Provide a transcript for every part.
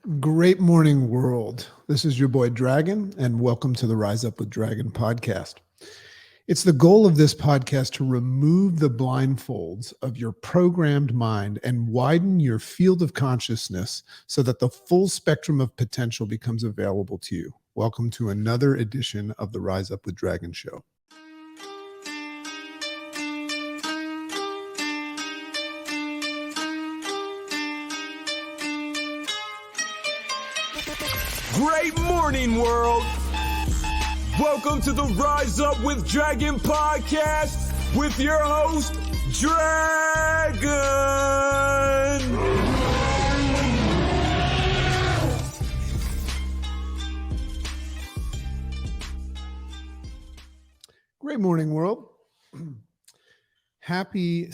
Great morning, world. This is your boy Dragon, and welcome to the Rise Up with Dragon podcast. It's the goal of this podcast to remove the blindfolds of your programmed mind and widen your field of consciousness so that the full spectrum of potential becomes available to you. Welcome to another edition of the Rise Up with Dragon show. Great morning, world! Welcome to the Rise Up with Dragon podcast with your host, Dragon! Great morning, world. Happy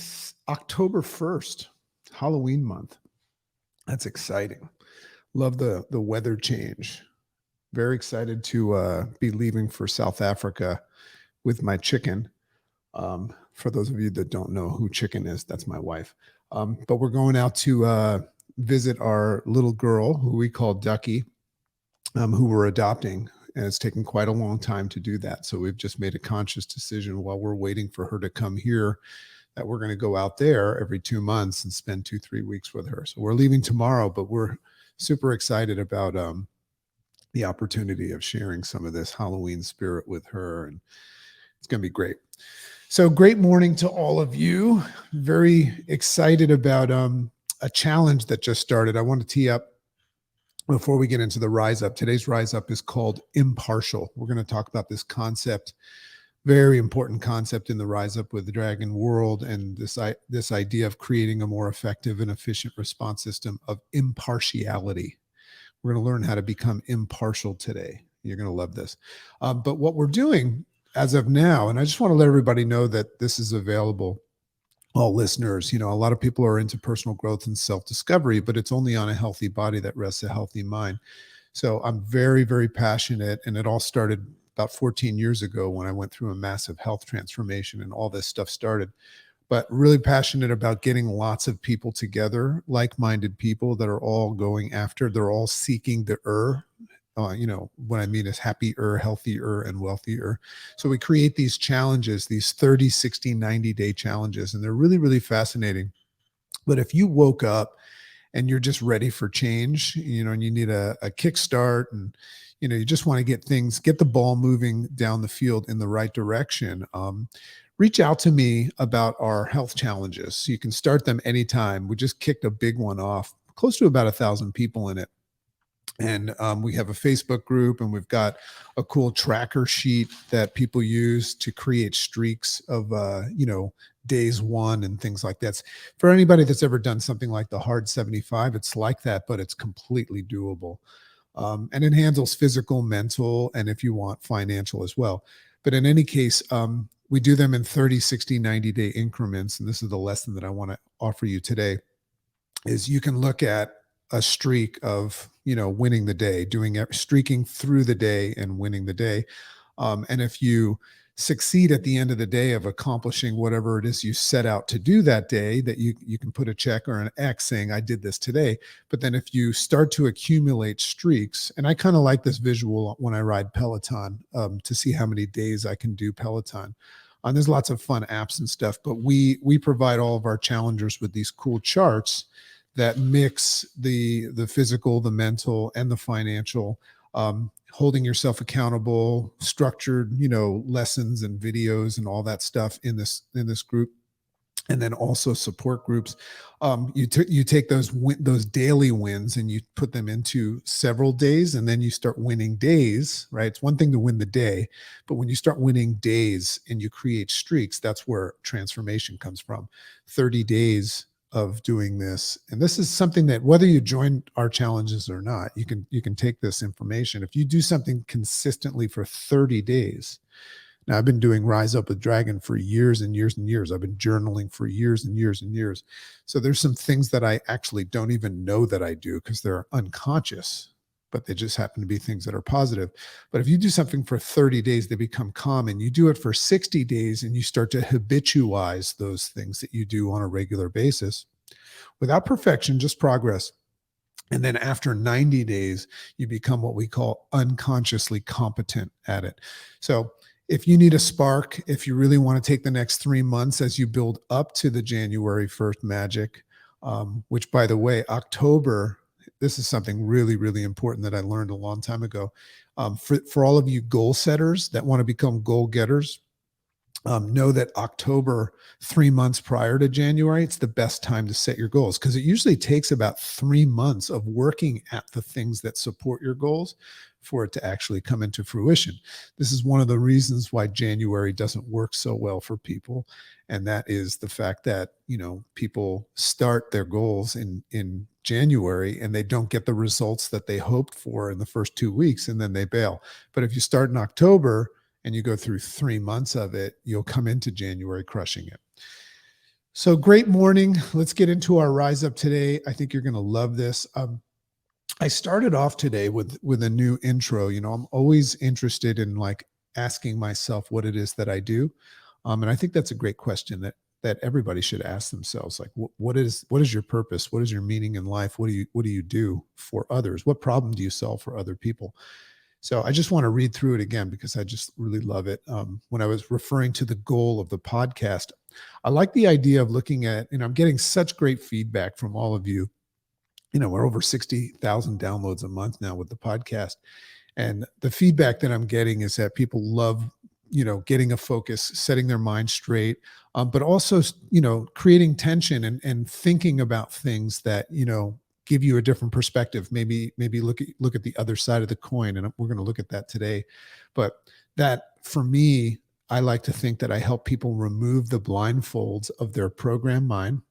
October 1st, Halloween month. That's exciting. Love the weather change. Very excited to be leaving for South Africa with my chicken. For those of you that don't know who Chicken is, that's my wife. But we're going out to visit our little girl who we call Ducky, who we're adopting. And it's taken quite a long time to do that. So we've just made a conscious decision while we're waiting for her to come here that we're going to go out there every 2 months and spend 2-3 weeks with her. So we're leaving tomorrow, but we're super excited about the opportunity of sharing some of this Halloween spirit with her, and it's going to be great. So great morning to all of you. Very excited about a challenge that just started. I want to tee up before we get into the Rise Up. Today's Rise Up is called Impartial. We're going to talk about this concept, very important concept in the Rise Up with the Dragon world, and this idea of creating a more effective and efficient response system of impartiality. We're going to learn how to become impartial today. You're going to love this. But what we're doing as of now, and I just want to let everybody know that this is available, all listeners, a lot of people are into personal growth and self-discovery, but it's only on a healthy body that rests a healthy mind. So I'm very, very passionate, and it all started about 14 years ago when I went through a massive health transformation and all this stuff started. But really passionate about getting lots of people together, like-minded people that are all going after, they're all seeking the what I mean is happier, healthier, and wealthier. So we create these challenges, these 30, 60, 90-day challenges, and they're really, really fascinating. But if you woke up and you're just ready for change, and you need a kickstart, and you just want to get the ball moving down the field in the right direction, reach out to me about our health challenges. So you can start them anytime. We just kicked a big one off, close to about 1,000 people in it. And we have a Facebook group, and we've got a cool tracker sheet that people use to create streaks of, days one and things like that. For anybody that's ever done something like the Hard 75, it's like that, but it's completely doable. And it handles physical, mental, and if you want, financial as well. But in any case, we do them in 30, 60, 90-day increments. And this is the lesson that I want to offer you today, is you can look at a streak of, winning the day, streaking through the day and winning the day. And if you succeed at the end of the day of accomplishing whatever it is you set out to do that day, that you can put a check or an X saying, I did this today. But then if you start to accumulate streaks, and I kind of like this visual when I ride Peloton, to see how many days I can do Peloton. There's lots of fun apps and stuff, but we provide all of our challengers with these cool charts that mix the physical, the mental, and the financial, holding yourself accountable, structured, lessons and videos and all that stuff in this group. And then also support groups. You take those daily wins and you put them into several days, and then you start winning days, right? It's one thing to win the day, but when you start winning days and you create streaks, that's where transformation comes from. 30 days of doing this. And this is something that whether you join our challenges or not, you can take this information. If you do something consistently for 30 days, now I've been doing Rise Up with Dragon for years and years and years. I've been journaling for years and years and years. So there's some things that I actually don't even know that I do because they're unconscious, but they just happen to be things that are positive. But if you do something for 30 days, they become common. You do it for 60 days and you start to habituize those things that you do on a regular basis without perfection, just progress. And then after 90 days, you become what we call unconsciously competent at it. So if you need a spark, if you really want to take the next 3 months as you build up to the January 1st magic, which by the way, October, this is something really, really important that I learned a long time ago. For all of you goal setters that want to become goal getters, know that October, 3 months prior to January, it's the best time to set your goals because it usually takes about 3 months of working at the things that support your goals for it to actually come into fruition. This is one of the reasons why January doesn't work so well for people. And that is the fact that, people start their goals in January and they don't get the results that they hoped for in the first 2 weeks and then they bail. But if you start in October, and you go through 3 months of it, you'll come into January crushing it. So great morning. Let's get into our rise up today. I think you're going to love this. I started off today with a new intro. I'm always interested in like asking myself what it is that I do. And I think that's a great question that everybody should ask themselves. Like, what is your purpose? What is your meaning in life? What do you do for others? What problem do you solve for other people? So I just want to read through it again because I just really love it. When I was referring to the goal of the podcast, I like the idea of looking at, I'm getting such great feedback from all of you. We're over 60,000 downloads a month now with the podcast. And the feedback that I'm getting is that people love, getting a focus, setting their mind straight, but also, creating tension and thinking about things that, give you a different perspective. Maybe look at the other side of the coin. And we're going to look at that today. But that for me, I like to think that I help people remove the blindfolds of their programmed mind.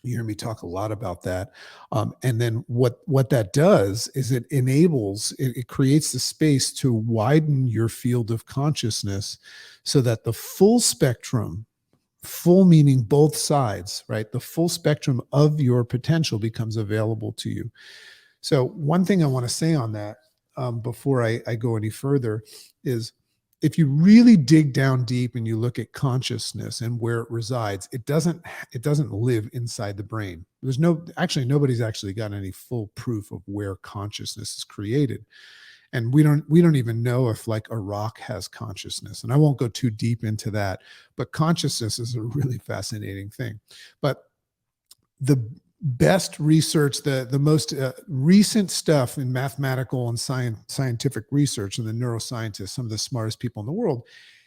You hear me talk a lot about that. And then what that does is it creates the space to widen your field of consciousness so that the full spectrum, full meaning both sides, right? The full spectrum of your potential becomes available to you. So one thing I want to say on that before I go any further is if you really dig down deep and you look at consciousness and where it resides, it doesn't live inside the brain. Nobody's actually got any full proof of where consciousness is created. And we don't even know if like a rock has consciousness. And I won't go too deep into that, but consciousness is a really fascinating thing. But the best research, the most recent stuff in mathematical and scientific research, and the neuroscientists, some of the smartest people in the world,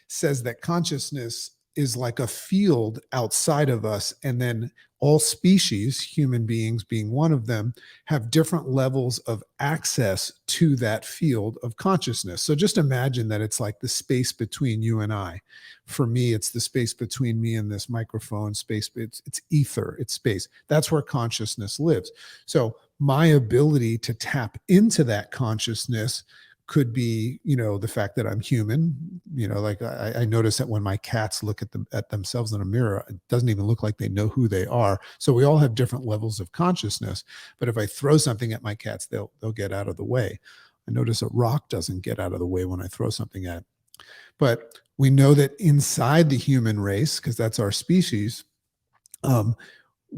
says that consciousness is like a field outside of us. And then all species, human beings being one of them, have different levels of access to that field of consciousness. So just imagine that it's like the space between you and I. For me, it's the space between me and this microphone space. It's ether, it's space. That's where consciousness lives. So my ability to tap into that consciousness could be, the fact that I'm human. Like I notice that when my cats look at themselves in a mirror, it doesn't even look like they know who they are. So we all have different levels of consciousness. But if I throw something at my cats, they'll get out of the way. I notice a rock doesn't get out of the way when I throw something at it. But we know that inside the human race, because that's our species,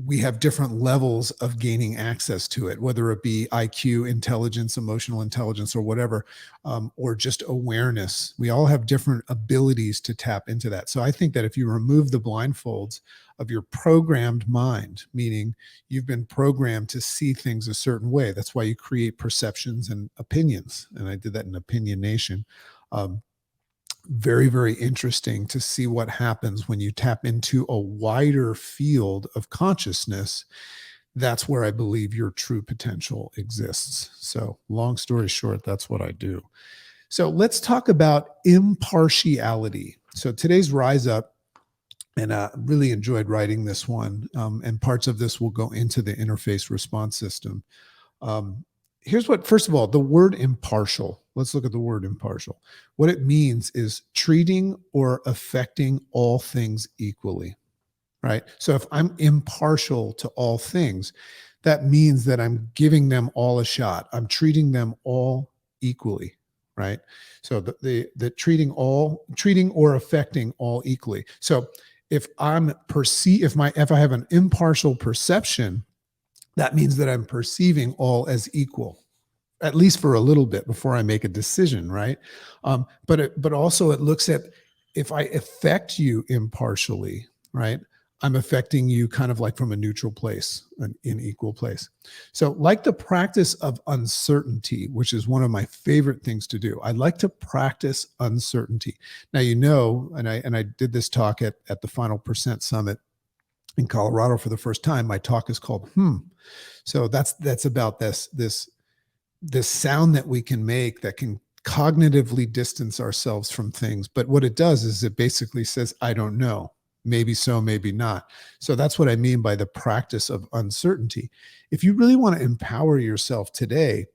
we have different levels of gaining access to it, whether it be IQ, intelligence, emotional intelligence, or whatever, or just awareness. We all have different abilities to tap into that. So I think that if you remove the blindfolds of your programmed mind, meaning you've been programmed to see things a certain way, that's why you create perceptions and opinions. And I did that in Opinion Nation. Very, very interesting to see what happens when you tap into a wider field of consciousness. That's where I believe your true potential exists. So long story short, that's what I do. So let's talk about impartiality. So today's Rise Up, and I really enjoyed writing this one. And parts of this will go into the interface response system. Here's what, first of all, the word impartial. Let's look at the word impartial. What it means is treating or affecting all things equally, right? So if I'm impartial to all things, that means that I'm giving them all a shot. I'm treating them all equally, right? So the treating or affecting all equally. So if I have an impartial perception, that means that I'm perceiving all as equal, at least for a little bit before I make a decision, right? But also it looks at, if I affect you impartially, right? I'm affecting you kind of like from a neutral place, an equal place. So, like the practice of uncertainty, which is one of my favorite things to do, I like to practice uncertainty. Now, and I did this talk at the Final Percent Summit in Colorado for the first time. My talk is called So that's about this sound that we can make that can cognitively distance ourselves from things. But what it does is it basically says, I don't know. Maybe so, maybe not. So that's what I mean by the practice of uncertainty. If you really want to empower yourself today,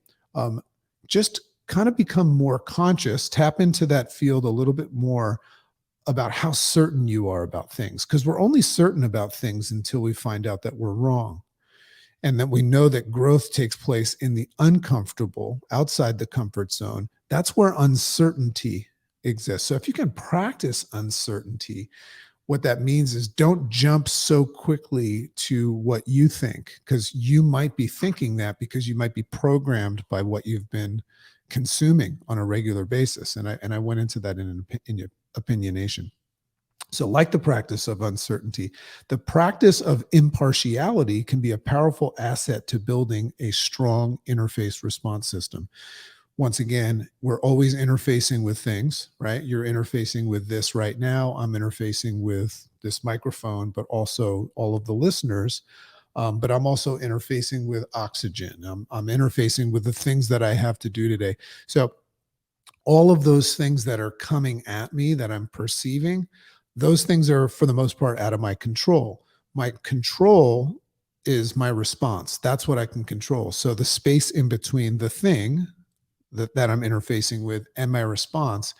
just kind of become more conscious, tap into that field a little bit more about how certain you are about things, because we're only certain about things until we find out that we're wrong. And that we know that growth takes place in the uncomfortable, outside the comfort zone. That's where uncertainty exists. So if you can practice uncertainty, what that means is don't jump so quickly to what you think, because you might be thinking that because you might be programmed by what you've been consuming on a regular basis. And I went into that in opinionation. So, like the practice of uncertainty, the practice of impartiality can be a powerful asset to building a strong interface response system. Once again, we're always interfacing with things, right? You're interfacing with this right now. I'm interfacing with this microphone, but also all of the listeners. But I'm also interfacing with oxygen. I'm interfacing with the things that I have to do today. So, all of those things that are coming at me that I'm perceiving, those things are for the most part out of my control. My control is my response. That's what I can control. So the space in between the thing that I'm interfacing with and my response,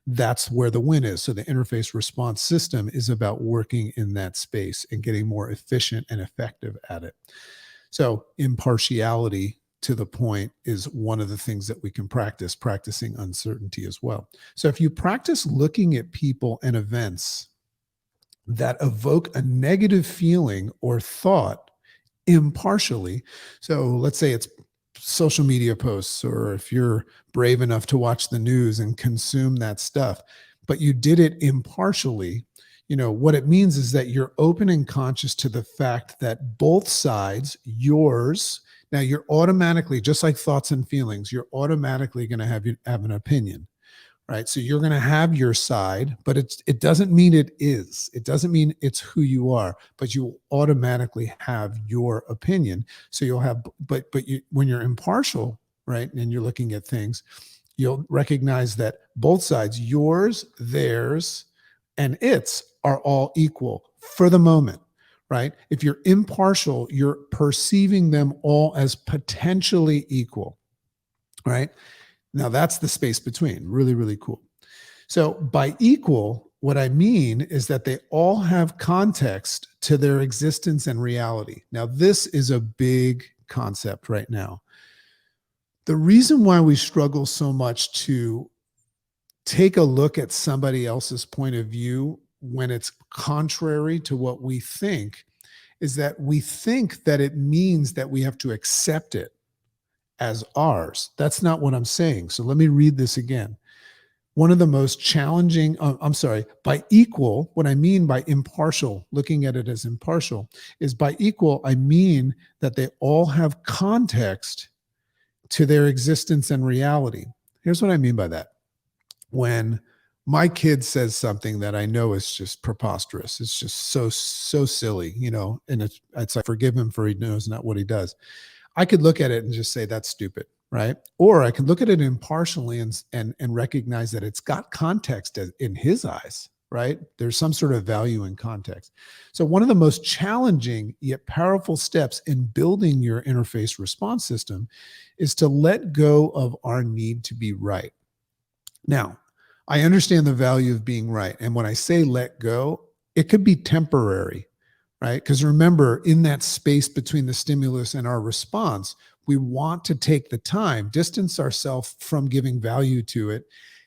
that's where the win is. So the interface response system is about working in that space and getting more efficient and effective at it. So impartiality, to the point, is one of the things that we can practice, practicing uncertainty as well. So if you practice looking at people and events that evoke a negative feeling or thought impartially, so let's say it's social media posts, or if you're brave enough to watch the news and consume that stuff, but you did it impartially, what it means is that you're open and conscious to the fact that both sides, yours, now you're automatically, just like thoughts and feelings, you're automatically going to have an opinion, right? So you're going to have your side, but it doesn't mean it is. It doesn't mean it's who you are, but you automatically have your opinion. So you'll have, but when you're impartial, right, and you're looking at things, you'll recognize that both sides, yours, theirs, and its, are all equal for the moment. Right? If you're impartial, you're perceiving them all as potentially equal, right? Now that's the space between. Really, really cool. So by equal, what I mean is that they all have context to their existence and reality. Now, this is a big concept right now. The reason why we struggle so much to take a look at somebody else's point of view when it's contrary to what we think is that we think that it means that we have to accept it as ours. That's not what I'm saying. So let me read this again. One of the most challenging, by equal, what I mean by impartial, looking at it as impartial, is by equal, I mean that they all have context to their existence and reality. Here's what I mean by that. When my kid says something that I know is just preposterous, it's just so silly, and it's like, forgive him for he knows not what he does. I could look at it and just say that's stupid, right? Or I can look at it impartially and recognize that it's got context in his eyes, right? There's some sort of value in context. So one of the most challenging yet powerful steps in building your interface response system is to let go of our need to be right. Now, I understand the value of being right. And when I say let go, it could be temporary, right? Because remember, in that space between the stimulus and our response, we want to take the time, distance ourselves from giving value to it,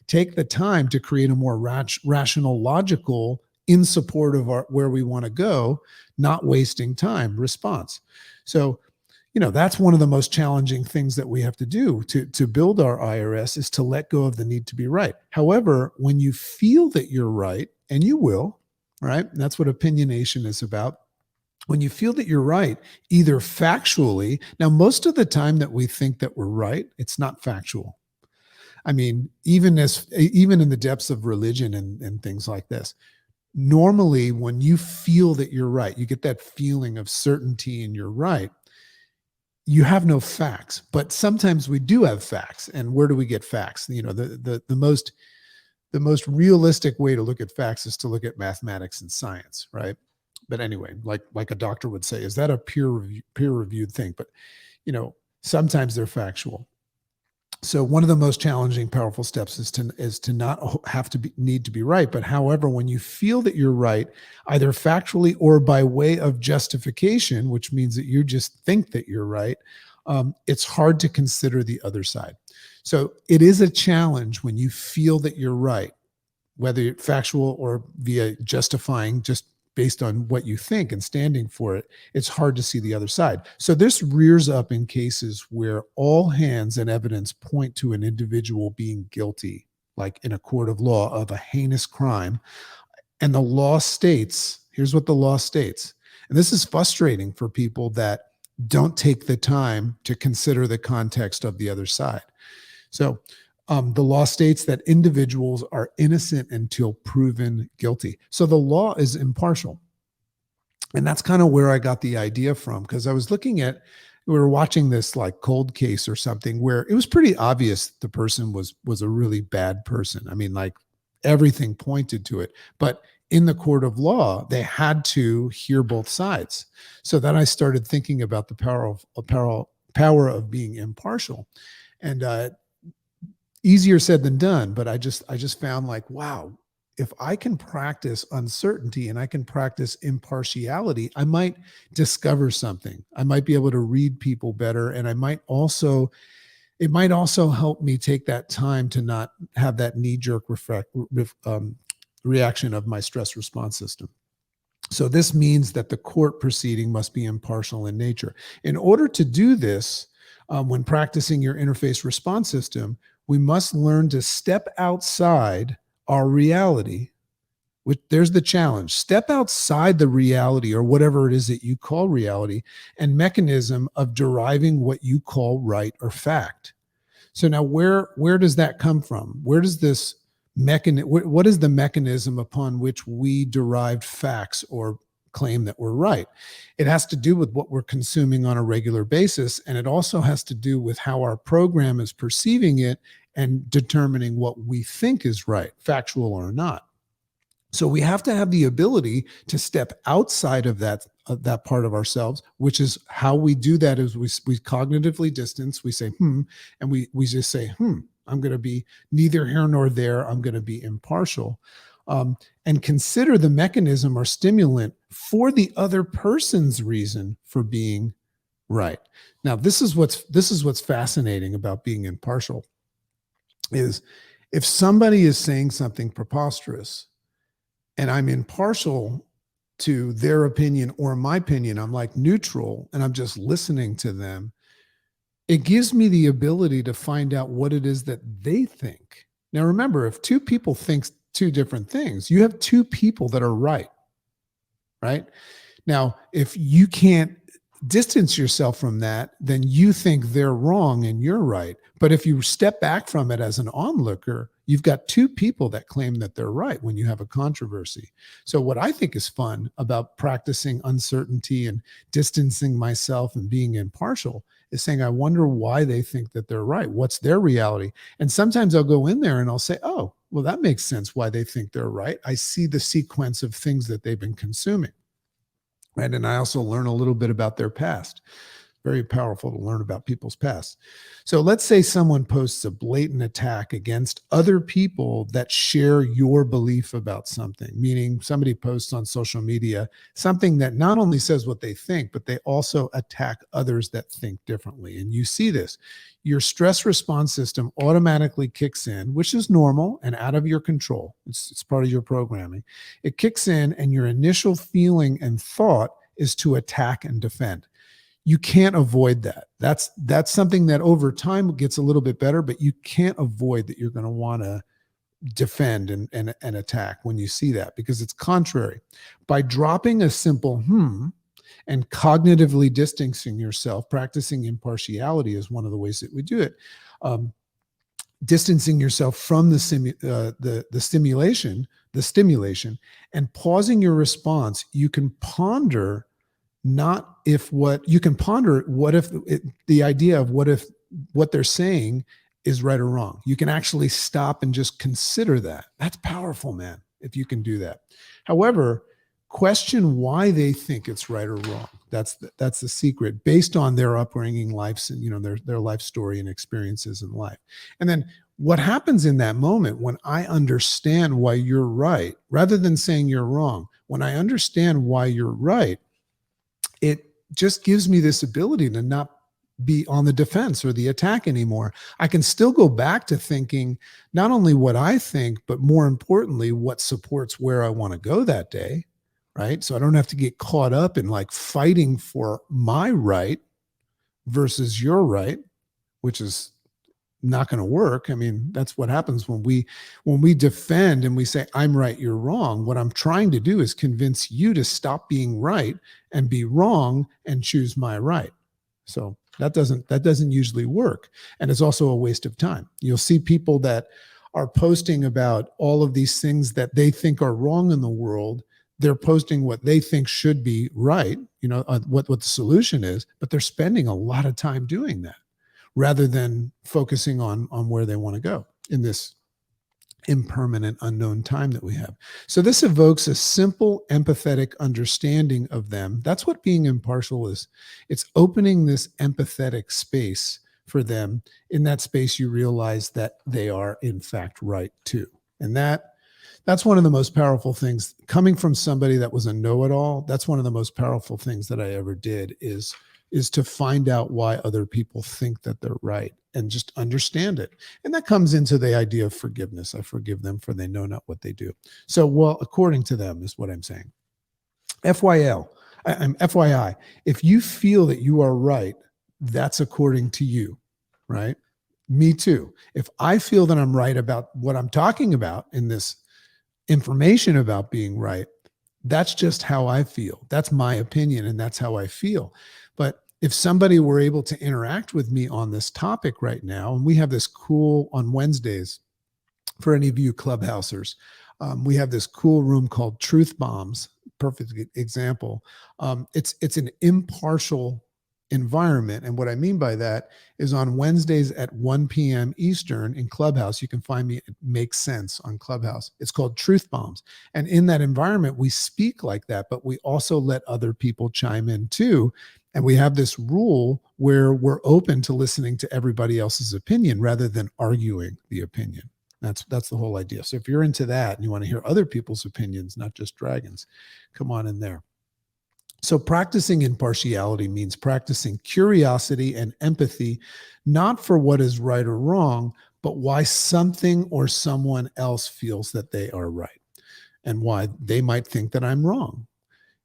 take the time to create a more rational, logical, in support of where we want to go, not wasting time response. So, that's one of the most challenging things that we have to do to build our IRS, is to let go of the need to be right. However, when you feel that you're right, and you will, right? And that's what opinionation is about. When you feel that you're right, either factually, now most of the time that we think that we're right, it's not factual. I mean, even in the depths of religion and things like this, normally when you feel that you're right, you get that feeling of certainty and you're right, you have no facts. But sometimes we do have facts. And where do we get facts? The most realistic way to look at facts is to look at mathematics and science, right? But anyway, like a doctor would say, is that a peer reviewed thing? But sometimes they're factual. So one of the most challenging, powerful steps is to not need to be right. But however, when you feel that you're right, either factually or by way of justification, which means that you just think that you're right, it's hard to consider the other side. So it is a challenge when you feel that you're right, whether it's factual or via justifying just based on what you think and standing for it. It's hard to see the other side. So this rears up in cases where all hands and evidence point to an individual being guilty, like in a court of law, of a heinous crime. And the law states, here's what the law states. And this is frustrating for people that don't take the time to consider the context of the other side. So the law states that individuals are innocent until proven guilty. So the law is impartial. And that's kind of where I got the idea from, because I was we were watching this like cold case or something where it was pretty obvious the person was a really bad person. I mean, like everything pointed to it. But in the court of law, they had to hear both sides. So then I started thinking about the power of being impartial. And easier said than done, but I just found like, wow, if I can practice uncertainty and I can practice impartiality, I might discover something. I might be able to read people better. And it might also help me take that time to not have that knee-jerk reaction of my stress response system. So this means that the court proceeding must be impartial in nature. In order to do this, when practicing your interface response system, we must learn to step outside our reality. There's the challenge. Step outside the reality, or whatever it is that you call reality, and mechanism of deriving what you call right or fact. So now where does that come from? Where does this what is the mechanism upon which we derived facts or claim that we're right? It has to do with what we're consuming on a regular basis. And it also has to do with how our program is perceiving it and determining what we think is right, factual or not. So we have to have the ability to step outside of that part of ourselves, which is how we do that is we cognitively distance, we say, and we just say, I'm going to be neither here nor there. I'm going to be impartial. And consider the mechanism or stimulant for the other person's reason for being right. Now, this is what's fascinating about being impartial, is if somebody is saying something preposterous and I'm impartial to their opinion or my opinion, I'm like neutral and I'm just listening to them, it gives me the ability to find out what it is that they think. Now, remember, if two people think two different things, you have two people that are right? Now, if you can't distance yourself from that, then you think they're wrong and you're right. But if you step back from it as an onlooker, you've got two people that claim that they're right when you have a controversy. So what I think is fun about practicing uncertainty and distancing myself and being impartial is saying, I wonder why they think that they're right. What's their reality? And sometimes I'll go in there and I'll say, oh, well, that makes sense why they think they're right. I see the sequence of things that they've been consuming. Right? And I also learn a little bit about their past. Very powerful to learn about people's past. So let's say someone posts a blatant attack against other people that share your belief about something, meaning somebody posts on social media something that not only says what they think, but they also attack others that think differently. And you see this. Your stress response system automatically kicks in, which is normal and out of your control. It's part of your programming. It kicks in, and your initial feeling and thought is to attack and defend. you can't avoid that. That's something that over time gets a little bit better, but you can't avoid that. You're going to want to defend and attack when you see that, because it's contrary. By dropping a simple and cognitively distancing yourself, practicing impartiality is one of the ways that we do it. Distancing yourself from the stimulation, and pausing your response, you can ponder what if the idea of what if what they're saying is right or wrong. You can actually stop and just consider that. That's powerful, man, if you can do that. However, question why they think it's right or wrong. That's the secret, based on their upbringing, lives, and their life story and experiences in life. And then what happens in that moment when I understand why you're right, rather than saying you're wrong, when I understand why you're right, it just gives me this ability to not be on the defense or the attack anymore. I can still go back to thinking not only what I think, but more importantly, what supports where I want to go that day, right? So I don't have to get caught up in like fighting for my right versus your right, which is not going to work. I mean, that's what happens when we defend and we say, I'm right, you're wrong. What I'm trying to do is convince you to stop being right and be wrong and choose my right. So that doesn't usually work. And it's also a waste of time. You'll see people that are posting about all of these things that they think are wrong in the world. They're posting what they think should be right, what the solution is, but they're spending a lot of time doing that rather than focusing on where they want to go in this impermanent, unknown time that we have. So this evokes a simple, empathetic understanding of them. That's what being impartial is. It's opening this empathetic space for them. In that space, you realize that they are, in fact, right too. And that's one of the most powerful things. Coming from somebody that was a know-it-all, that's one of the most powerful things that I ever did is to find out why other people think that they're right and just understand it. And that comes into the idea of forgiveness. I forgive them, for they know not what they do. So, well, according to them is what I'm saying. FYI, if you feel that you are right, that's according to you, right? Me too. If I feel that I'm right about what I'm talking about in this information about being right, that's just how I feel. That's my opinion, and that's how I feel. But if somebody were able to interact with me on this topic right now, and we have this cool on Wednesdays, for any of you clubhousers, we have this cool room called Truth Bombs. Perfect example. It's an impartial environment. And what I mean by that is on Wednesdays at 1 p.m. Eastern in Clubhouse, you can find me at Make Sense on Clubhouse. It's called Truth Bombs. And in that environment, we speak like that, but we also let other people chime in too. And we have this rule where we're open to listening to everybody else's opinion rather than arguing the opinion. That's the whole idea. So if you're into that and you want to hear other people's opinions, not just Dragons, come on in there. So practicing impartiality means practicing curiosity and empathy, not for what is right or wrong, but why something or someone else feels that they are right and why they might think that I'm wrong.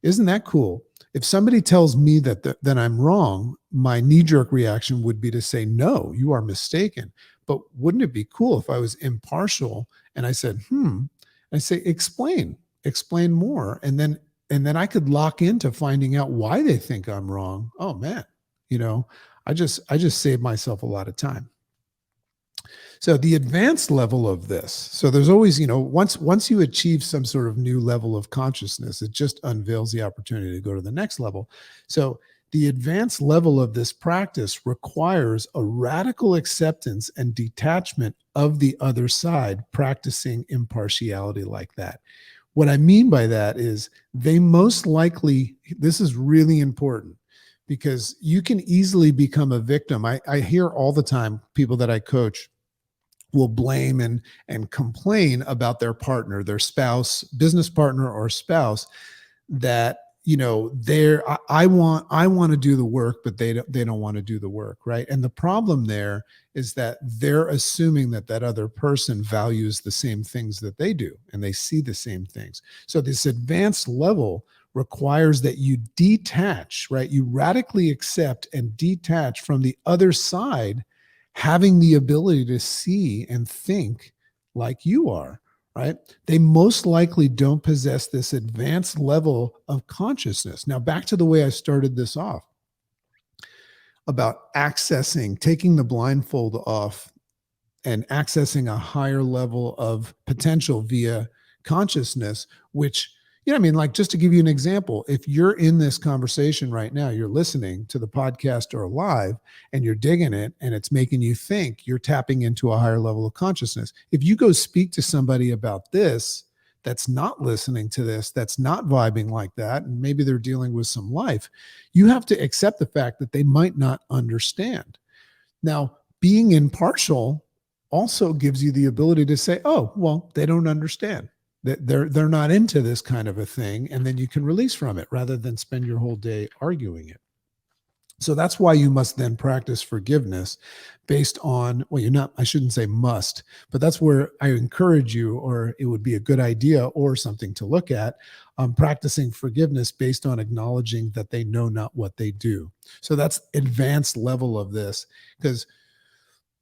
Isn't that cool? If somebody tells me that I'm wrong, my knee-jerk reaction would be to say, no, you are mistaken. But wouldn't it be cool if I was impartial and I said, I say, explain more. And then I could lock into finding out why they think I'm wrong. Oh man, I just saved myself a lot of time. So the advanced level of this, so there's always, once you achieve some sort of new level of consciousness, it just unveils the opportunity to go to the next level. So the advanced level of this practice requires a radical acceptance and detachment of the other side, practicing impartiality like that. What I mean by that is they most likely, this is really important because you can easily become a victim. I hear all the time people that I coach will blame and complain about their partner, their spouse, business partner or spouse, that I want to do the work, but they don't want to do the work, right? And the problem there is that they're assuming that other person values the same things that they do, and they see the same things. So this advanced level requires that you detach, right? You radically accept and detach from the other side, having the ability to see and think like you are, right? They most likely don't possess this advanced level of consciousness. Now, back to the way I started this off about accessing, taking the blindfold off and accessing a higher level of potential via consciousness, which, I mean, like, just to give you an example, if you're in this conversation right now, you're listening to the podcast or live and you're digging it and it's making you think, you're tapping into a higher level of consciousness. If you go speak to somebody about this, that's not listening to this, that's not vibing like that, and maybe they're dealing with some life, you have to accept the fact that they might not understand. Now, being impartial also gives you the ability to say, oh, well, they don't understand. They're not into this kind of a thing. And then you can release from it rather than spend your whole day arguing it. So that's why you must then practice forgiveness based on, well, I shouldn't say must, but that's where I encourage you, or it would be a good idea or something to look at, practicing forgiveness based on acknowledging that they know not what they do. So that's advanced level of this, because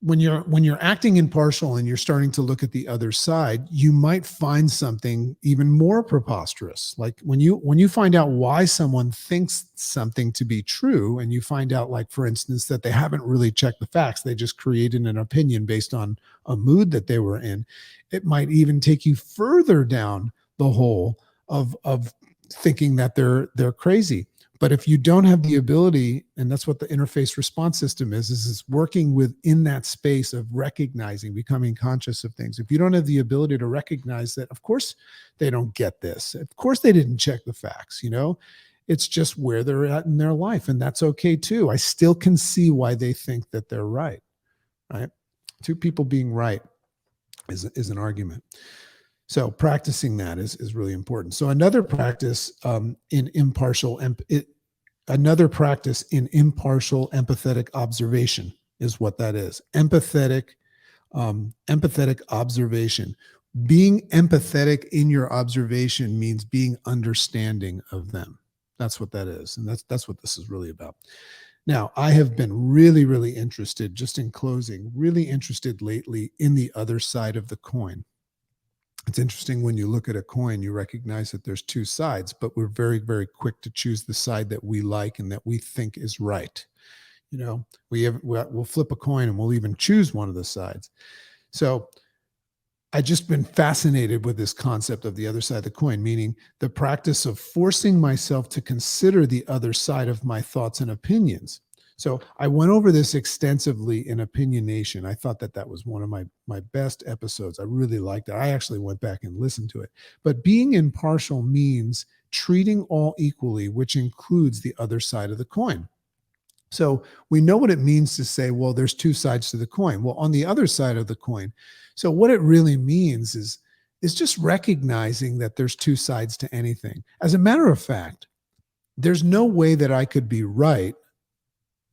when you're acting impartial and you're starting to look at the other side, you might find something even more preposterous. Like when you find out why someone thinks something to be true, and you find out, like, for instance, that they haven't really checked the facts, they just created an opinion based on a mood that they were in, it might even take you further down the hole of thinking that they're crazy. But if you don't have the ability, and that's what the interface response system is working within that space of recognizing, becoming conscious of things. If you don't have the ability to recognize that, of course, they don't get this. Of course, they didn't check the facts, it's just where they're at in their life. And that's okay too. I still can see why they think that they're right, right? Two people being right is an argument. So practicing that is really important. So another practice in impartial empathetic observation is what that is. Empathetic observation. Being empathetic in your observation means being understanding of them. That's what that is, and that's what this is really about. Now, I have been really, really interested, just in closing, really interested lately in the other side of the coin. It's interesting, when you look at a coin, you recognize that there's two sides, but we're very, very quick to choose the side that we like and that we think is right. We'll flip a coin and we'll even choose one of the sides. So I just been fascinated with this concept of the other side of the coin, meaning the practice of forcing myself to consider the other side of my thoughts and opinions. So I went over this extensively in Opinion Nation. I thought that was one of my best episodes. I really liked it. I actually went back and listened to it. But being impartial means treating all equally, which includes the other side of the coin. So we know what it means to say, well, there's two sides to the coin. Well, on the other side of the coin. So what it really means is just recognizing that there's two sides to anything. As a matter of fact, there's no way that I could be right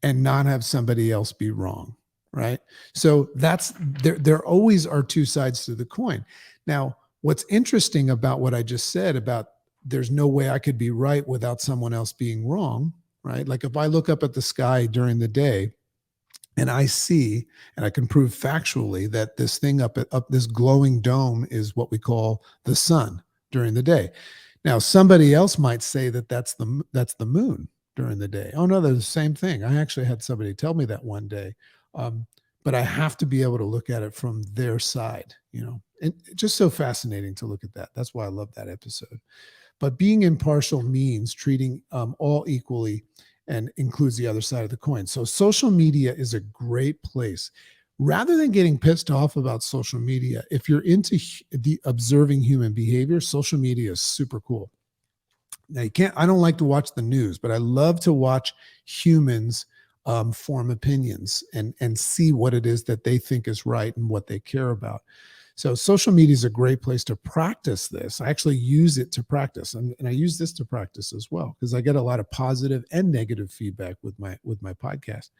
and not have somebody else be wrong, right? So there always are two sides to the coin. Now, what's interesting about what I just said about there's no way I could be right without someone else being wrong, right? Like if I look up at the sky during the day and I see, and I can prove factually that this thing up this glowing dome is what we call the sun during the day. Now, somebody else might say that that's the moon during the day. Oh no, they're the same thing. I actually had somebody tell me that one day. But I have to be able to look at it from their side, and it's just so fascinating to look at that. That's why I love that episode. But being impartial means treating all equally and includes the other side of the coin. So social media is a great place. Rather than getting pissed off about social media, if you're into the observing human behavior, social media is super cool. Now I don't like to watch the news, but I love to watch humans form opinions and see what it is that they think is right and what they care about. So social media is a great place to practice this. I actually use it to practice, and I use this to practice as well, because I get a lot of positive and negative feedback with my podcast.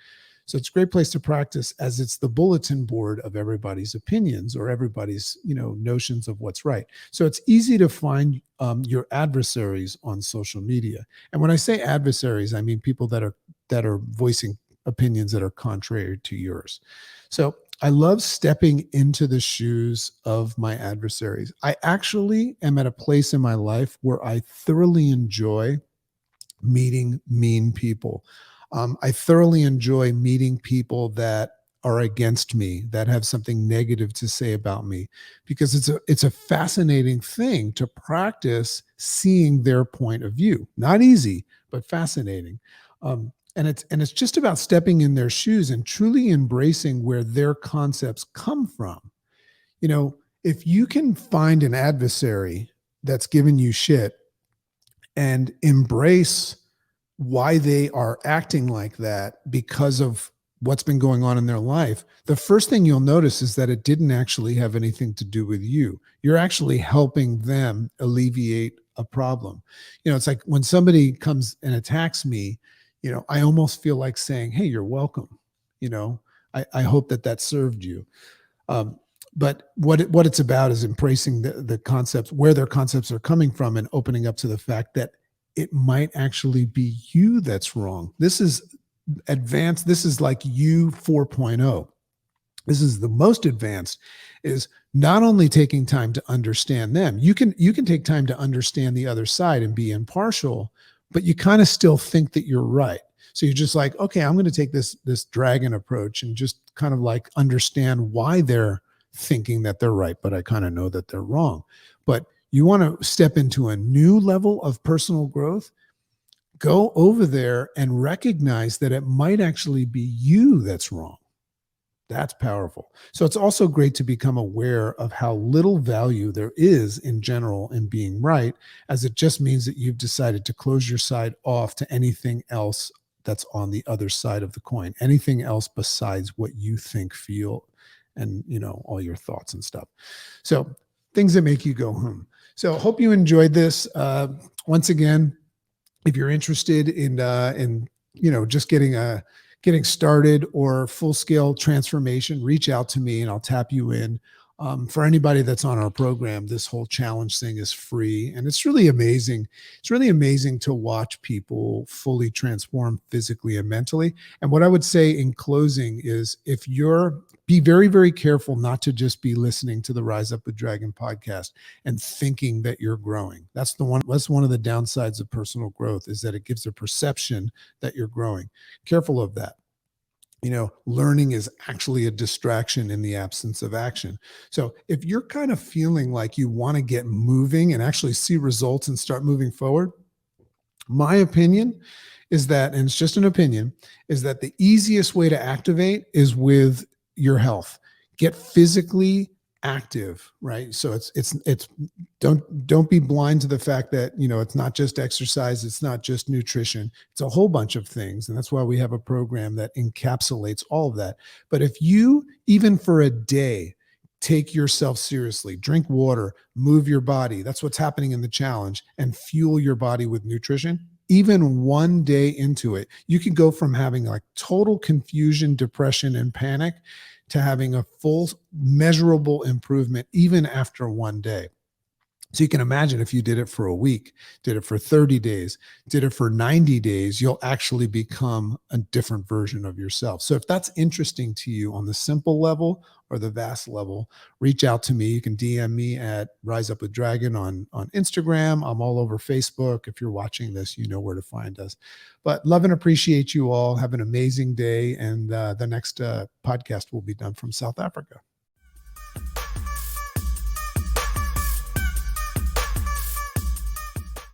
So it's a great place to practice, as it's the bulletin board of everybody's opinions or everybody's, notions of what's right. So it's easy to find your adversaries on social media. And when I say adversaries, I mean people that are voicing opinions that are contrary to yours. So I love stepping into the shoes of my adversaries. I actually am at a place in my life where I thoroughly enjoy meeting mean people. I thoroughly enjoy meeting people that are against me, that have something negative to say about me, because it's a fascinating thing to practice seeing their point of view. Not easy, but fascinating. And it's just about stepping in their shoes and truly embracing where their concepts come from. If you can find an adversary that's giving you shit and embrace why they are acting like that because of what's been going on in their life, the first thing you'll notice is that it didn't actually have anything to do with you. You're actually helping them alleviate a problem. It's like when somebody comes and attacks me, I almost feel like saying, hey, you're welcome. I hope that served you. But what it's about is embracing the concepts, where their concepts are coming from, and opening up to the fact that it might actually be you that's wrong. This is advanced. This is like you 4.0. This is the most advanced, is not only taking time to understand them. You can take time to understand the other side and be impartial, but you kind of still think that you're right. So you're just like, okay, I'm going to take this dragon approach and just kind of like understand why they're thinking that they're right, but I kind of know that they're wrong. But you want to step into a new level of personal growth, go over there and recognize that it might actually be you that's wrong. That's powerful. So it's also great to become aware of how little value there is in general in being right, as it just means that you've decided to close your side off to anything else that's on the other side of the coin, anything else besides what you think, feel, and all your thoughts and stuff. So things that make you go, So hope you enjoyed this. Once again, if you're interested in just getting started or full scale transformation, reach out to me and I'll tap you in. For anybody that's on our program, this whole challenge thing is free, and it's really amazing. It's really amazing to watch people fully transform physically and mentally. And what I would say in closing is, be very, very careful not to just be listening to the Rise Up with Dragon podcast and thinking that you're growing. That's one of the downsides of personal growth, is that it gives a perception that you're growing. Careful of that. Learning is actually a distraction in the absence of action. So if you're kind of feeling like you want to get moving and actually see results and start moving forward, my opinion is that, and it's just an opinion, is that the easiest way to activate is with your health. Get physically active, right? So it's don't be blind to the fact that it's not just exercise, it's not just nutrition, it's a whole bunch of things, and that's why we have a program that encapsulates all of that. But if you, even for a day, take yourself seriously, drink water, move your body, that's what's happening in the challenge, and fuel your body with nutrition, even one day into it, you can go from having like total confusion, depression, and panic to having a full measurable improvement even after one day. So you can imagine, if you did it for a week, did it for 30 days, did it for 90 days, you'll actually become a different version of yourself. So if that's interesting to you on the simple level or the vast level, reach out to me. You can DM me at Rise Up with Dragon on Instagram. I'm all over Facebook. If you're watching this, you know where to find us. But love and appreciate you all. Have an amazing day. And the next podcast will be done from South Africa.